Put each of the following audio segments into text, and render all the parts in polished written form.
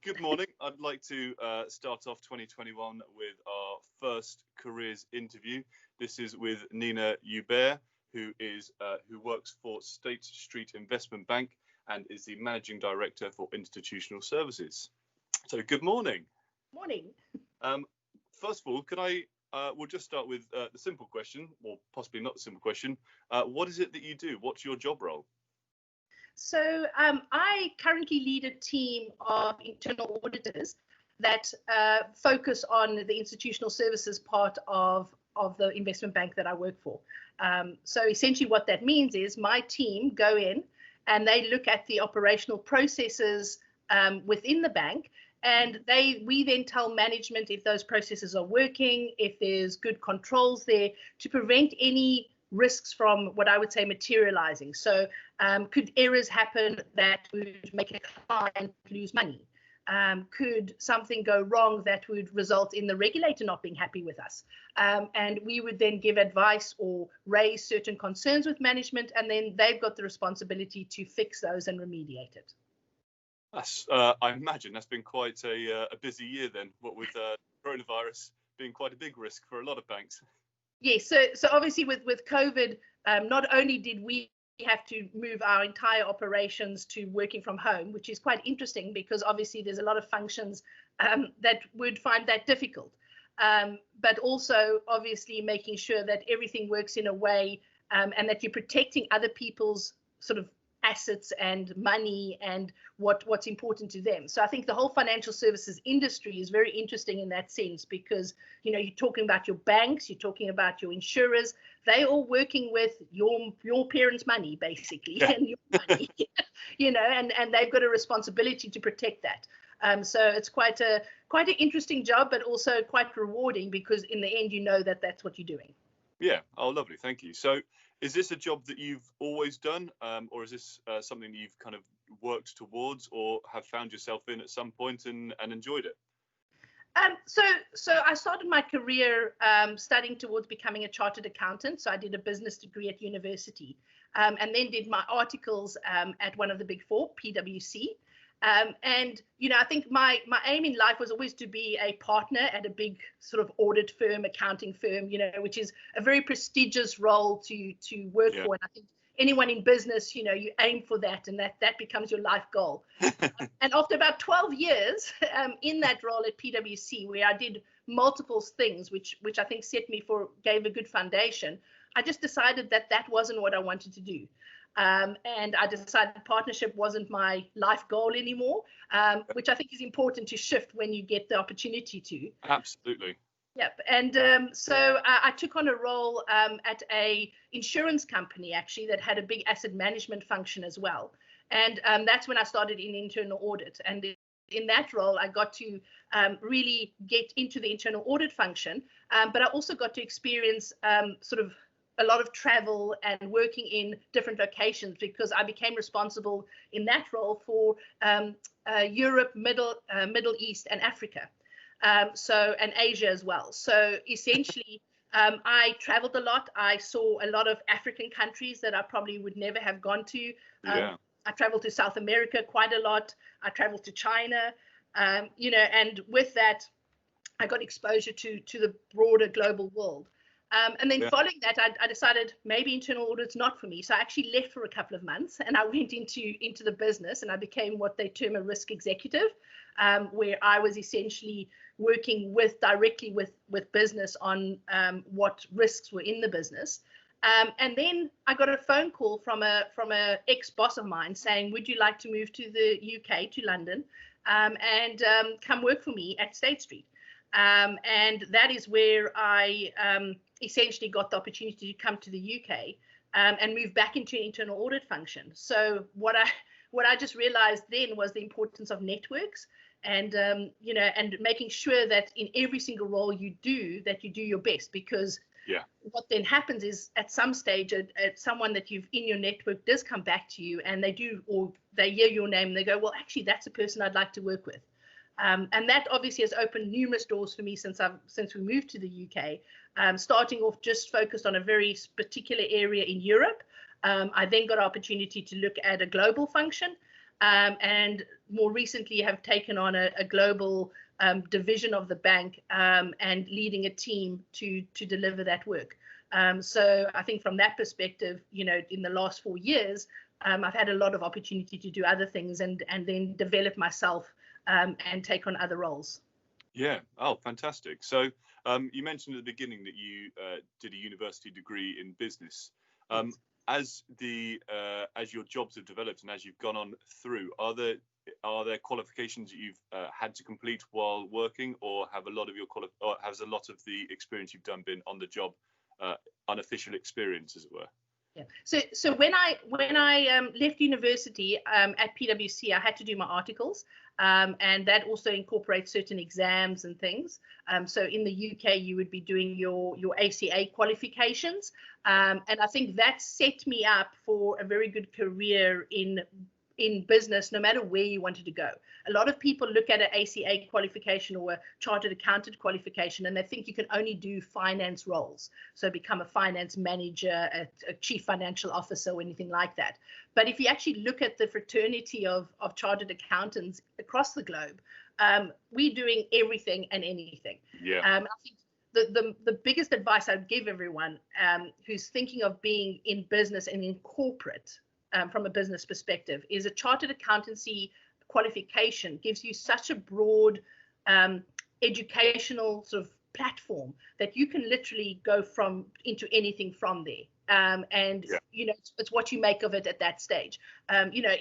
Good morning. I'd like to start off 2021 with our first careers interview. This is with Nina Joubert, who works for State Street Investment Bank and is the Managing Director for Institutional Services. So good morning. Morning. First of all, we'll just start with the simple question, or possibly not the simple question. What is it that you do? What's your job role? So I currently lead a team of internal auditors that focus on the institutional services part of the investment bank that I work for. So essentially what that means is my team go in and they look at the operational processes within the bank, and we then tell management if those processes are working, if there's good controls there to prevent any risks from what I would say materializing. So could errors happen that would make a client lose money? Could something go wrong that would result in the regulator not being happy with us? And we would then give advice or raise certain concerns with management, and then they've got the responsibility to fix those and remediate it. I imagine that's been quite a busy year then, what with coronavirus being quite a big risk for a lot of banks. Yes, so obviously with COVID, not only did we have to move our entire operations to working from home, which is quite interesting because obviously there's a lot of functions that would find that difficult, but also obviously making sure that everything works in a way and that you're protecting other people's sort of assets and money and what's important to them. So I think the whole financial services industry is very interesting in that sense because, you know, you're talking about your banks, you're talking about your insurers, they're all working with your parents' money, basically, yeah. And your money, you know, and they've got a responsibility to protect that. So it's quite an interesting job, but also quite rewarding because in the end, you know that that's what you're doing. Yeah. Oh, lovely. Thank you. So is this a job that you've always done, or is this something you've kind of worked towards or have found yourself in at some point and enjoyed it? So I started my career studying towards becoming a chartered accountant. So I did a business degree at university and then did my articles at one of the big four, PwC. And, you know, I think my aim in life was always to be a partner at a big sort of audit firm, accounting firm, you know, which is a very prestigious role to work for. And I think anyone in business, you know, you aim for that and that becomes your life goal. And after about 12 years in that role at PwC, where I did multiple things, which I think gave a good foundation, I just decided that wasn't what I wanted to do. And I decided partnership wasn't my life goal anymore, which I think is important to shift when you get the opportunity to. Absolutely. Yep. And so I took on a role at a insurance company, actually, that had a big asset management function as well. And that's when I started in internal audit. And in that role, I got to really get into the internal audit function, but I also got to experience sort of a lot of travel and working in different locations because I became responsible in that role for Europe, Middle East and Africa, and Asia as well. So essentially, I traveled a lot. I saw a lot of African countries that I probably would never have gone to. I traveled to South America quite a lot. I traveled to China, you know, and with that, I got exposure to the broader global world. And then following that, I decided maybe internal audit's not for me. So I actually left for a couple of months and I went into the business and I became what they term a risk executive, where I was essentially working directly with business on what risks were in the business. And then I got a phone call from a ex-boss of mine saying, would you like to move to the UK, to London, and come work for me at State Street? And that is where I essentially got the opportunity to come to the UK and move back into an internal audit function. So what I just realized then was the importance of networks and you know, and making sure that in every single role you do your best, because what then happens is at some stage someone that you've in your network does come back to you and they hear your name and they go, well, actually that's a person I'd like to work with. And that obviously has opened numerous doors for me since we moved to the UK, starting off just focused on a very particular area in Europe. I then got an opportunity to look at a global function. and more recently have taken on a global division of the bank, and leading a team to deliver that work. So I think from that perspective, you know, in the last 4 years, I've had a lot of opportunity to do other things and then develop myself, and take on other roles. Yeah. Oh, fantastic. So you mentioned at the beginning that you did a university degree in business. Yes. As your jobs have developed and as you've gone on through, are there qualifications that you've had to complete while working, or has a lot of the experience you've done been on the job, unofficial experience, as it were? Yeah. So when I left university at PwC, I had to do my articles, and that also incorporates certain exams and things. So in the UK, you would be doing your ACA qualifications, and I think that set me up for a very good career in business, no matter where you wanted to go. A lot of people look at an ACA qualification or a chartered accountant qualification, and they think you can only do finance roles. So become a finance manager, a chief financial officer, or anything like that. But if you actually look at the fraternity of chartered accountants across the globe, we're doing everything and anything. Yeah. I think the biggest advice I'd give everyone who's thinking of being in business and in corporate, from a business perspective, is a chartered accountancy qualification gives you such a broad educational sort of platform that you can literally go into anything from there. And Yeah. you know, it's what you make of it at that stage. You know,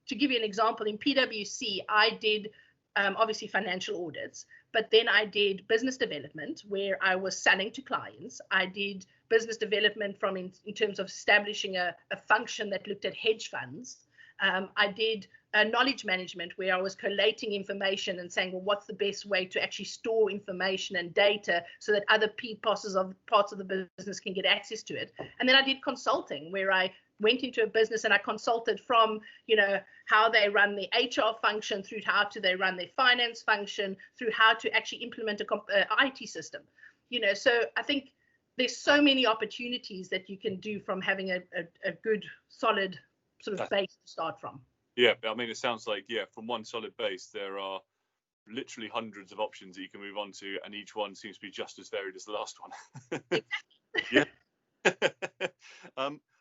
to give you an example, in PwC, I did obviously financial audits, but then I did business development where I was selling to clients. I did business development in terms of establishing a function that looked at hedge funds. I did knowledge management where I was collating information and saying, well, what's the best way to actually store information and data so that other parts of the business can get access to it. And then I did consulting where I went into a business and I consulted from, you know, how they run the HR function through how to they run their finance function through how to actually implement a IT system. You know, so I think there's so many opportunities that you can do from having a good, solid sort of base to start from. Yeah, I mean, it sounds like, yeah, from one solid base, there are literally hundreds of options that you can move on to, and each one seems to be just as varied as the last one. Yeah.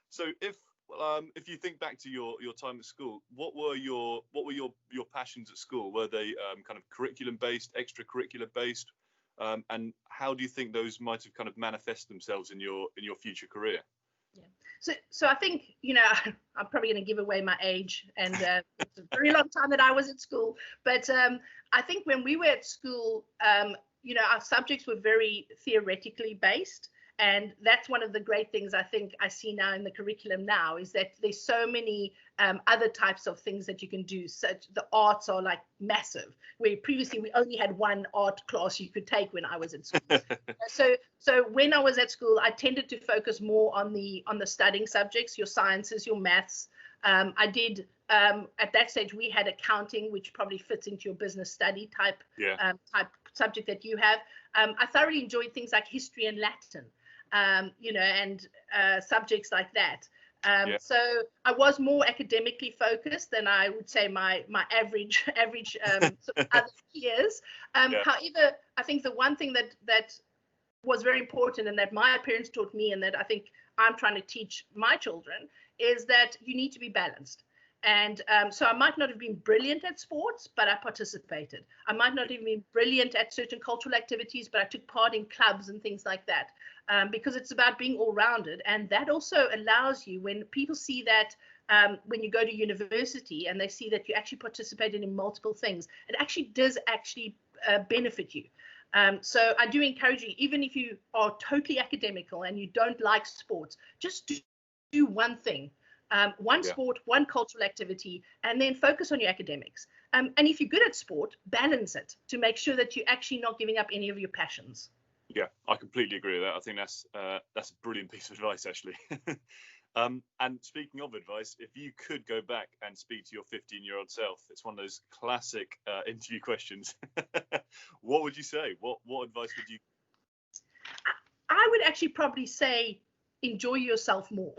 So if you think back to your time at school, what were your passions at school? Were they kind of curriculum based, extracurricular based, and how do you think those might have kind of manifest themselves in your future career? Yeah. So I think, you know, I'm probably going to give away my age, and it's a very long time that I was at school. But I think when we were at school, you know, our subjects were very theoretically based. And that's one of the great things I think I see now in the curriculum now is that there's so many other types of things that you can do. Such the arts are like massive, where previously we only had one art class you could take when I was at school. So when I was at school, I tended to focus more on the studying subjects, your sciences, your maths. I did at that stage we had accounting, which probably fits into your business study type subject that you have. I thoroughly enjoyed things like history and Latin. You know, and subjects like that. So I was more academically focused than I would say my average sort of other peers. However, I think the one thing that was very important and that my parents taught me and that I think I'm trying to teach my children is that you need to be balanced. And so I might not have been brilliant at sports, but I participated. I might not have been brilliant at certain cultural activities, but I took part in clubs and things like that, because it's about being all-rounded. And that also allows you, when people see that when you go to university and they see that you actually participated in multiple things, it actually does benefit you. So I do encourage you, even if you are totally academical and you don't like sports, just do one thing. One sport, one cultural activity, and then focus on your academics. And if you're good at sport, balance it to make sure that you're actually not giving up any of your passions. Yeah, I completely agree with that. I think that's a brilliant piece of advice, actually. And speaking of advice, if you could go back and speak to your 15-year-old self, it's one of those classic interview questions. What would you say? What advice would you? I would actually probably say enjoy yourself more.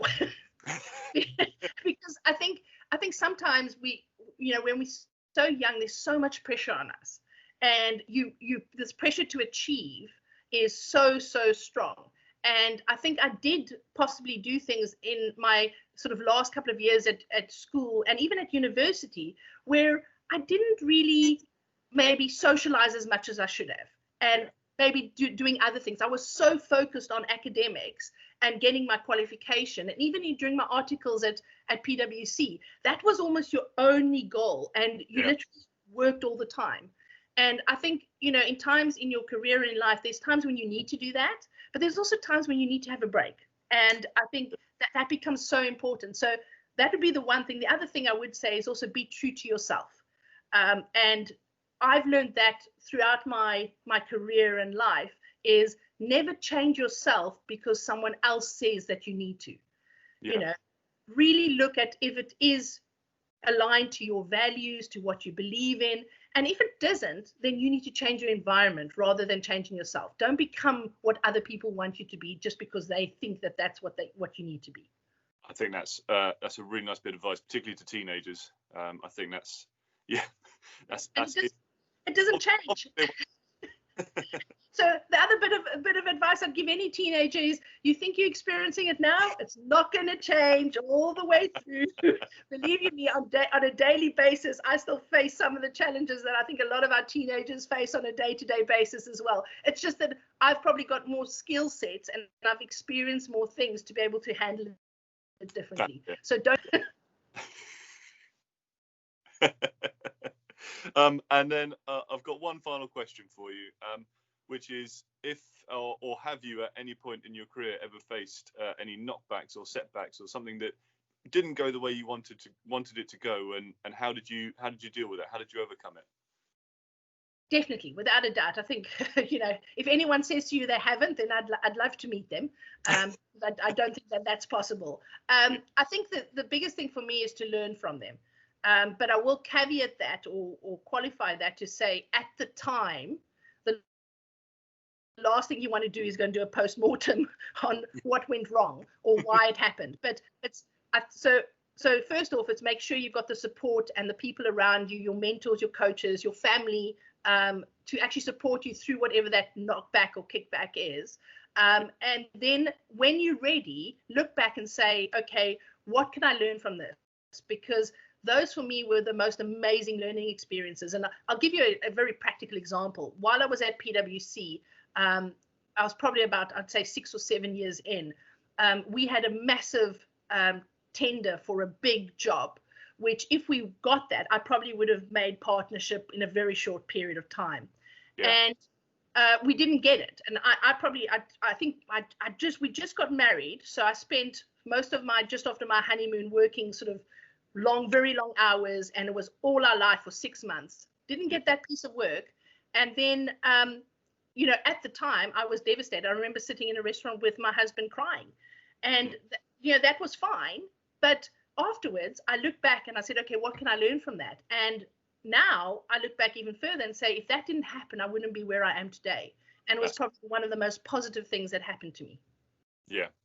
Because I think I think sometimes when we're so young, there's so much pressure on us, and this pressure to achieve is so strong. And I think I did possibly do things in my sort of last couple of years at school and even at university where I didn't really maybe socialize as much as I should have, and maybe doing other things. I was so focused on academics and getting my qualification, and even during my articles at PwC, that was almost your only goal, and you literally worked all the time. And I think, in times in your career and in life, there's times when you need to do that, but there's also times when you need to have a break. And I think that becomes so important. So that would be the one thing. The other thing I would say is also be true to yourself. And I've learned that throughout my career and life is never change yourself because someone else says that you need to. Really look at if it is aligned to your values, to what you believe in. And if it doesn't, then you need to change your environment rather than changing yourself. Don't become what other people want you to be just because they think that that's what you need to be. I think that's a really nice bit of advice, particularly to teenagers. I think that's it. It doesn't change. So the other bit of advice I'd give any teenager is, you think you're experiencing it now, it's not going to change all the way through. Believe you me, on a daily basis, I still face some of the challenges that I think a lot of our teenagers face on a day-to-day basis as well. It's just that I've probably got more skill sets and I've experienced more things to be able to handle it differently. So don't. And then I've got one final question for you, which is, if or have you at any point in your career ever faced any knockbacks or setbacks or something that didn't go the way you wanted it to go, and how did you deal with it? How did you overcome it? Definitely, without a doubt. I think, if anyone says to you they haven't, then I'd love to meet them. But I don't think that's possible. I think that the biggest thing for me is to learn from them. But I will caveat that or qualify that to say, at the time, the last thing you want to do is go and do a post-mortem on what went wrong or why it happened. But so first off, it's make sure you've got the support and the people around you, your mentors, your coaches, your family, to actually support you through whatever that knockback or kickback is. And then when you're ready, look back and say, okay, what can I learn from this? Because those for me were the most amazing learning experiences. And I'll give you a very practical example. While I was at PwC, I was probably about, I'd say, 6 or 7 years in. We had a massive tender for a big job, which if we got that, I probably would have made partnership in a very short period of time. And we didn't get it. And we just got married. So I spent most of just after my honeymoon working sort of very long hours, and it was all our life for 6 months. Didn't get that piece of work. And then, at the time I was devastated. I remember sitting in a restaurant with my husband crying, and that was fine. But afterwards I looked back and I said, okay, what can I learn from that? And now I look back even further and say, if that didn't happen, I wouldn't be where I am today. And it was probably one of the most positive things that happened to me.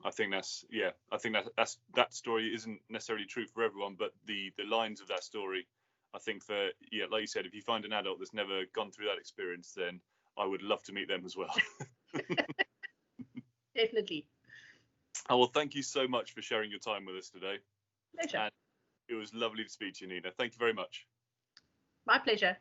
I think that story isn't necessarily true for everyone, but the lines of that story, I think like you said, if you find an adult that's never gone through that experience, then I would love to meet them as well. Definitely. Oh, well, thank you so much for sharing your time with us today. Pleasure. And it was lovely to speak to you, Nina. Thank you very much. My pleasure.